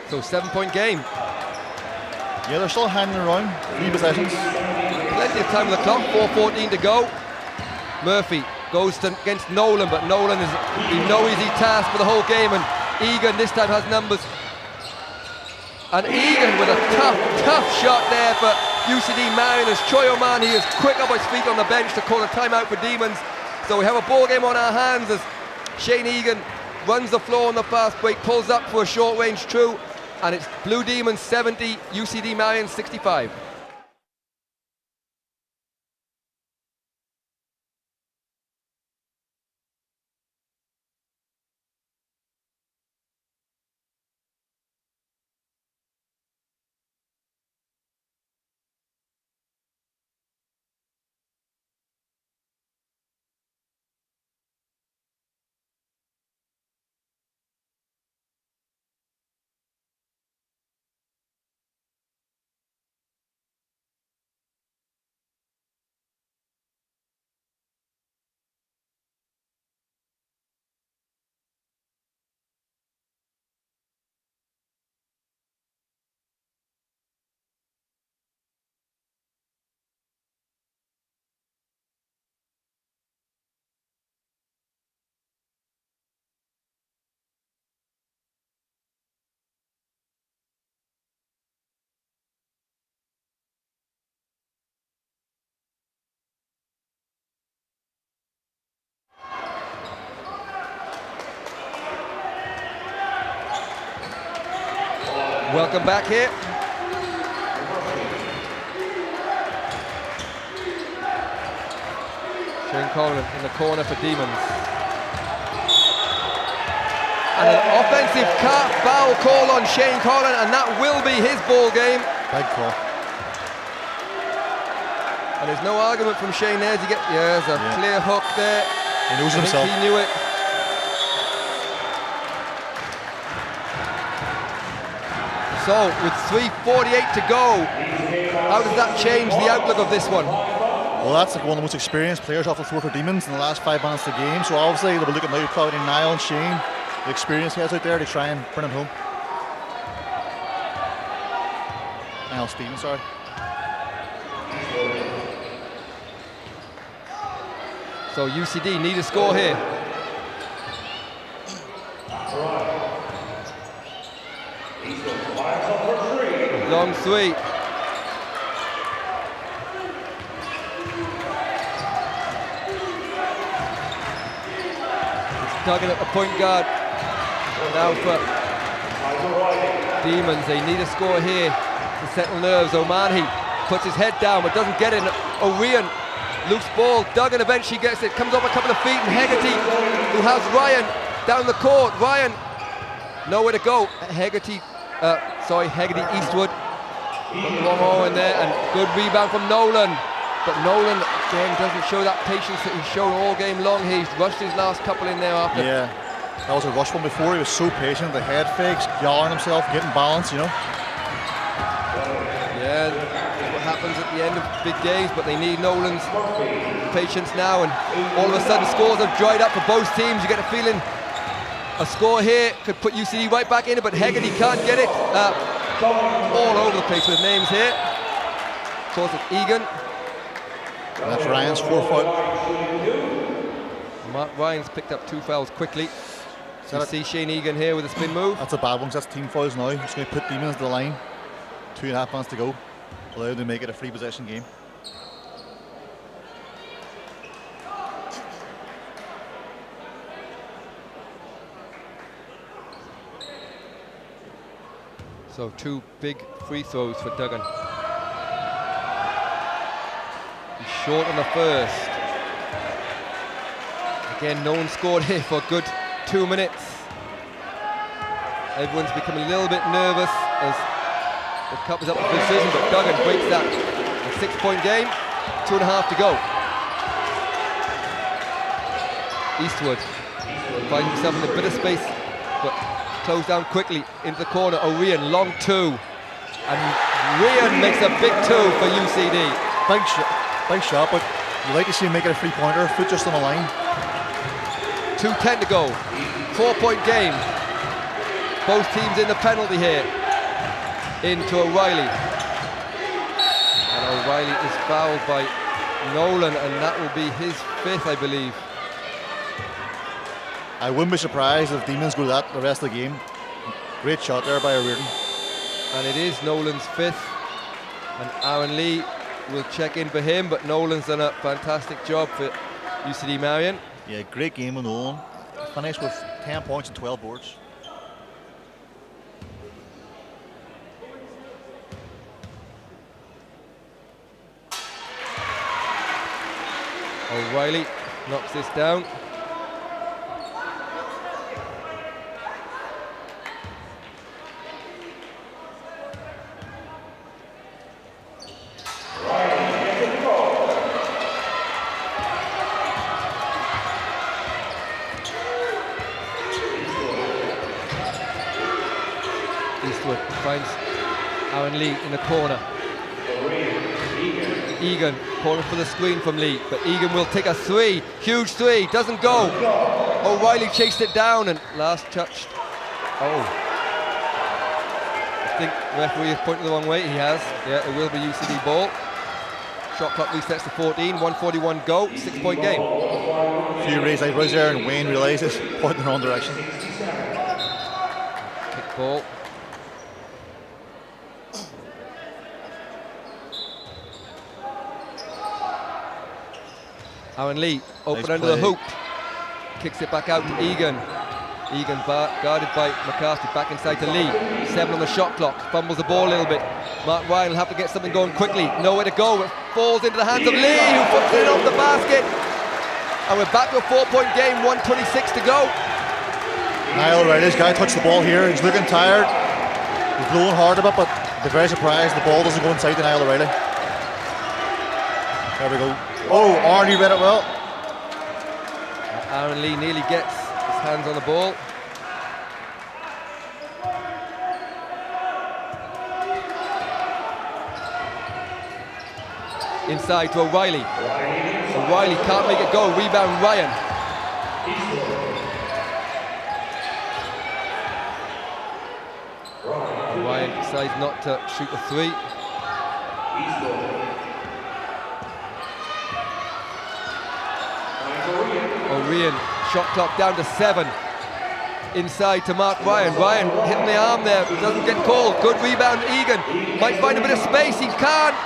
So 7-point game. Yeah, they're still hanging around. 3 possessions. Plenty of time on the clock. 4:14 to go. Murphy goes against Nolan, but Nolan is no easy task for the whole game, and Egan this time has numbers. And Egan with a tough shot there for UCD Marian as Troy Oman, he is quick up his feet on the bench to call a timeout for Demons. So we have a ball game on our hands as Shane Egan runs the floor on the fast break, pulls up for a short range true, and it's Blue Demons 70, UCD Marian 65. Welcome back here. Shane Conlon in the corner for Demons. And an offensive foul call on Shane Conlon, and that will be his ball game. Big call. And there's no argument from Shane there. There's a clear hook there. He knows himself. He knew it. So, with 3:48 to go, how does that change the outlook of this one? Well, that's like one of the most experienced players off the floor for Demons in the last 5 minutes of the game. So obviously they'll be looking now, probably Niall and Shane, the experienced guys out there to try and bring it home. Niall Stevens, sorry. So UCD need a score here. Long three. It's tugging at the point guard. Now for Demons, they need a score here to settle nerves. O'Mahony puts his head down but doesn't get it. O'Rian, loose ball. Duggan eventually gets it, comes up a couple of feet, and Hegarty, who has Ryan down the court. Ryan, nowhere to go. Hegarty Eastwood. Long all in there, and good rebound from Nolan. But Nolan, again, doesn't show that patience that he's shown all game long. He's rushed his last couple in there after. Yeah, that was a rush one before. He was so patient, the head fakes, yelling himself, getting balance, you know. Yeah, that's what happens at the end of big games, but they need Nolan's patience now, and all of a sudden scores have dried up for both teams. You get a feeling a score here could put UCD right back in it, but Hegarty can't get it. All over the place with names here. Of course, it's Egan. And that's Ryan's 4 foul. Mark Ryan's picked up 2 fouls quickly. So you see Shane Egan here with a spin move. That's a bad one, that's team fouls now. It's going to put Demons to the line. 2.5 minutes to go. Allow them to make it a free possession game. So 2 big free throws for Duggan. He's short on the first. Again, no one scored here for a good 2 minutes. Everyone's becoming a little bit nervous as the cup is up for decision, but Duggan breaks that. A 6-point game, 2.5 to go. Eastwood finds himself in a bit of space, but closed down quickly into the corner. O'Rian, long 2. And Rian makes a big 2 for UCD. Big shot, but you like to see him make it a 3-pointer. Foot just on the line. 2:10 to go. 4-point game. Both teams in the penalty here. Into O'Reilly. And O'Reilly is fouled by Nolan, and that will be his 5th, I believe. I wouldn't be surprised if Demons go that the rest of the game. Great shot there by O'Riordan. And it is Nolan's 5th. And Aaron Lee will check in for him, but Nolan's done a fantastic job for UCD Marian. Yeah, great game with Nolan. Finished with 10 points and 12 boards. O'Reilly knocks this down. Eastwood finds Aaron Lee in the corner. Egan calling for the screen from Lee, but Egan will take a 3, huge 3, doesn't go. O'Reilly chased it down, and last touched. Oh, I think the referee has pointed the wrong way. He has. Yeah, it will be UCD ball. Shot clock resets to 14, 1:41 go, 6-point game. A few raised eyebrows there, and Wayne realises pointing in the wrong direction. Kick ball. Aaron Lee, open Nice under the play. hoop. Kicks it back out to Egan. Egan guarded by McCarthy, back inside to Lee. 7 on the shot clock, fumbles the ball a little bit. Mark Ryan will have to get something going quickly. Nowhere to go, it falls into the hands of Lee, who puts it off the basket. And we're back to a 4-point game, 1:26 to go. Niall O'Reilly's guy touched the ball here. He's looking tired. He's blowing hard a bit, but they're very surprised the ball doesn't go inside to Niall O'Reilly. There we go. Oh, Arnie read it well. Aaron Lee nearly gets his hands on the ball. Inside to O'Reilly. O'Reilly can't make it go. Rebound Ryan. Ryan decides not to shoot a 3. O'Rian, shot clock down to 7. Inside to Mark Ryan. Ryan hitting the arm there, doesn't get called. Good rebound, Egan. Might find a bit of space, he can't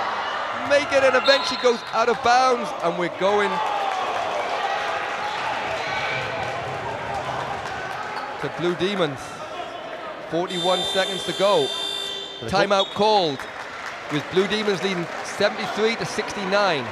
make it, and eventually goes out of bounds. And we're going to Blue Demons. 41 seconds to go. Timeout called. with Blue Demons leading 73-69.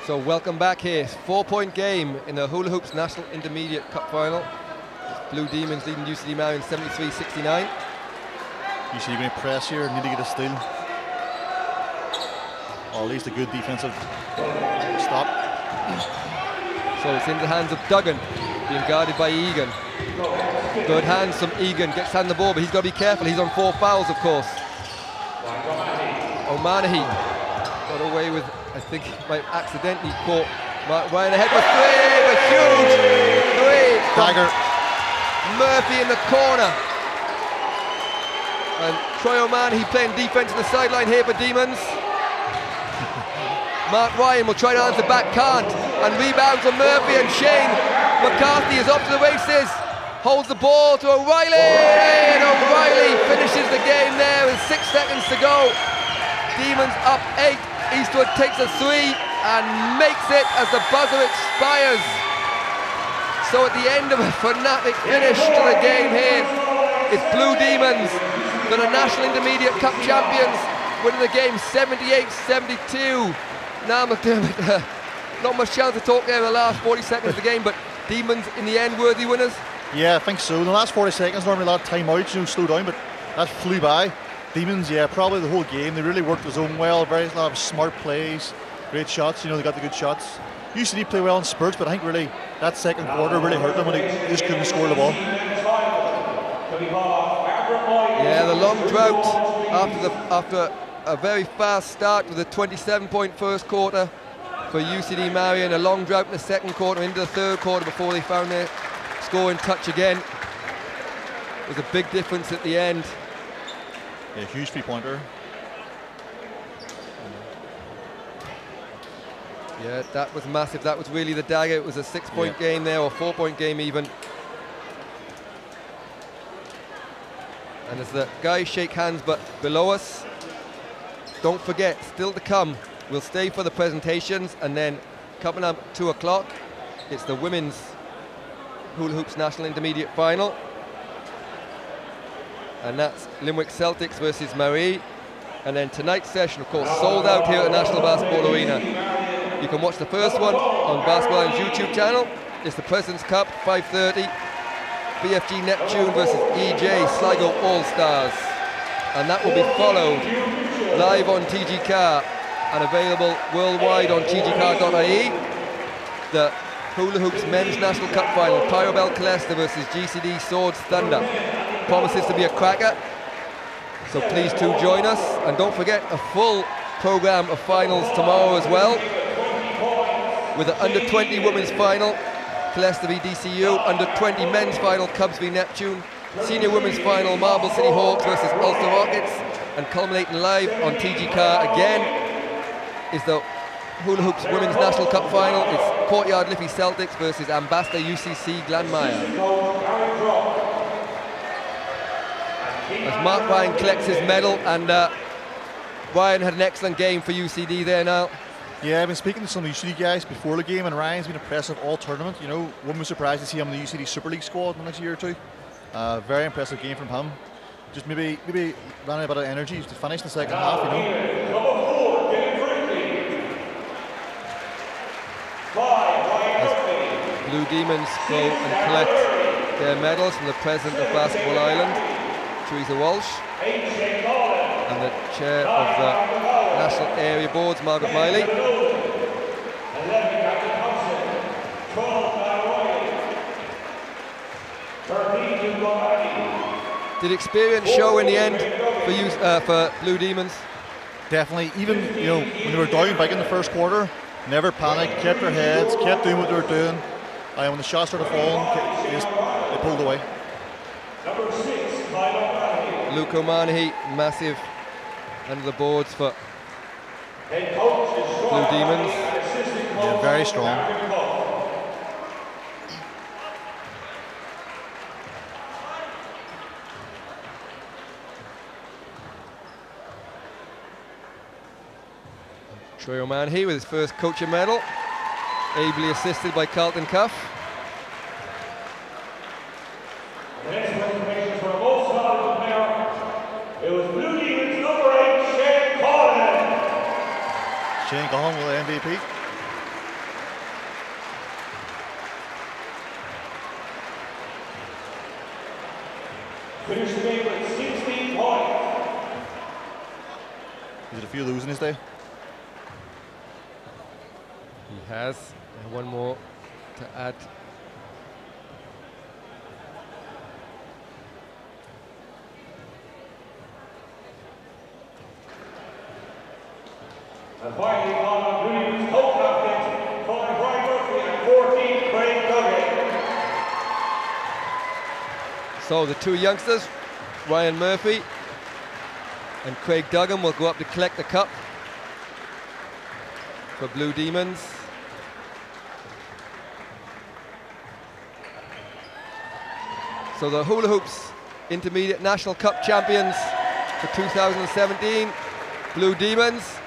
So welcome back here. 4-point game in the Hula Hoops National Intermediate Cup Final. Blue Demons leading UCD Marian 73-69. UCD going to press here, need to get a steal. Oh, at least a good defensive stop. So it's in the hands of Duggan, being guarded by Egan. Good hands from Egan, gets hand the ball, but he's got to be careful. He's on 4 fouls, of course. O'Manahy got away with, I think he might accidentally caught Mark Ryan ahead with three, a huge three. Dagger. Murphy in the corner. And Troy O'Manahy playing defense on the sideline here for Demons. Mark Ryan will try to answer back, can't. And rebounds on Murphy, and Shane McCarthy is off to the races. Holds the ball to O'Reilly, and O'Reilly finishes the game there with 6 seconds to go. Demons up 8. Eastwood takes a 3 and makes it as the buzzer expires. So at the end of a fanatic finish to the game here, it's Blue Demons, the National Intermediate Cup champions, winning the game 78-72. Now McDermott, not much chance to talk there in the last 40 seconds of the game, but Demons in the end worthy winners. Yeah, I think so. In the last 40 seconds, normally a lot of time out, slow down, but that flew by. Demons, yeah, probably the whole game. They really worked the zone well, a lot of smart plays, great shots, they got the good shots. UCD play well in spurts, but I think really that second quarter really hurt them when they just couldn't score the ball. Yeah, the long drought after a very fast start with a 27-point first quarter for UCD Marian, a long drought in the second quarter into the third quarter before they found their scoring touch again. It was a big difference at the end. Yeah, huge three-pointer. Yeah, that was massive. That was really the dagger. It was a 6-point game there, or 4-point game even. And as the guys shake hands, but below us, don't forget, still to come, we'll stay for the presentations, and then coming up at 2 o'clock, it's the Women's Hula Hoops National Intermediate Final. And that's Limerick Celtics versus Marie. And then tonight's session, of course, sold out here at the National Basketball Arena. You can watch the first one on Basketball Island's YouTube channel. It's the President's Cup, 5:30. BFG Neptune versus EJ Sligo All-Stars. And that will be followed live on TGCar and available worldwide on tgcar.ie. The Hula Hoops Men's National Cup Final, Pyrobel Calesta versus GCD Swords Thunder. Promises to be a cracker, so please do join us, and don't forget a full program of finals tomorrow as well, with the under 20 women's final, Calesta v DCU, under 20 men's final, Cubs v Neptune, senior women's final, Marble City Hawks versus Ulster Rockets, and culminating live on TGCar again is the Hula Hoops Women's National Cup Final. It's Courtyard Liffey Celtics versus Ambassador UCC Glanmire. As Mark Ryan collects his medal, and Ryan had an excellent game for UCD there now. Yeah, I've been speaking to some of the UCD guys before the game, and Ryan's been impressive all tournament. You know, wouldn't be surprised to see him in the UCD Super League squad in the next year or two. Very impressive game from him. Just maybe ran out a bit of energy to finish the second half, you know. As Blue Demons go and collect their medals from the President of Basketball Ireland, Teresa Walsh, and the Chair of the National Area Boards, Margaret Miley. Did experience show in the end for you, for Blue Demons? Definitely. Even, you know, when they were down big in the first quarter, never panicked, kept their heads, kept doing what they were doing. And when the shots started falling, they pulled away. Luke O'Mahony, massive under the boards for Blue Demons. Yeah, very strong. Troy O'Mahony with his first coaching medal, ably assisted by Carlton Cuff. The next information for a most valuable player. It was Blue Demons number 8, Shane Collin. Shane Collin with the MVP. Finished the game with 16 points. He's had a few of those in his day. He has one more to add. And finally, on Blue Demons co-captains, Colin Brian Murphy and 14, Craig Duggan. So the two youngsters, Ryan Murphy and Craig Duggan, will go up to collect the cup for Blue Demons. So the Hula Hoops Intermediate National Cup champions for 2017, Blue Demons.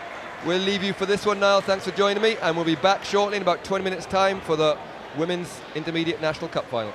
We'll leave you for this one now. Thanks for joining me, and we'll be back shortly in about 20 minutes' time for the Women's Intermediate National Cup final.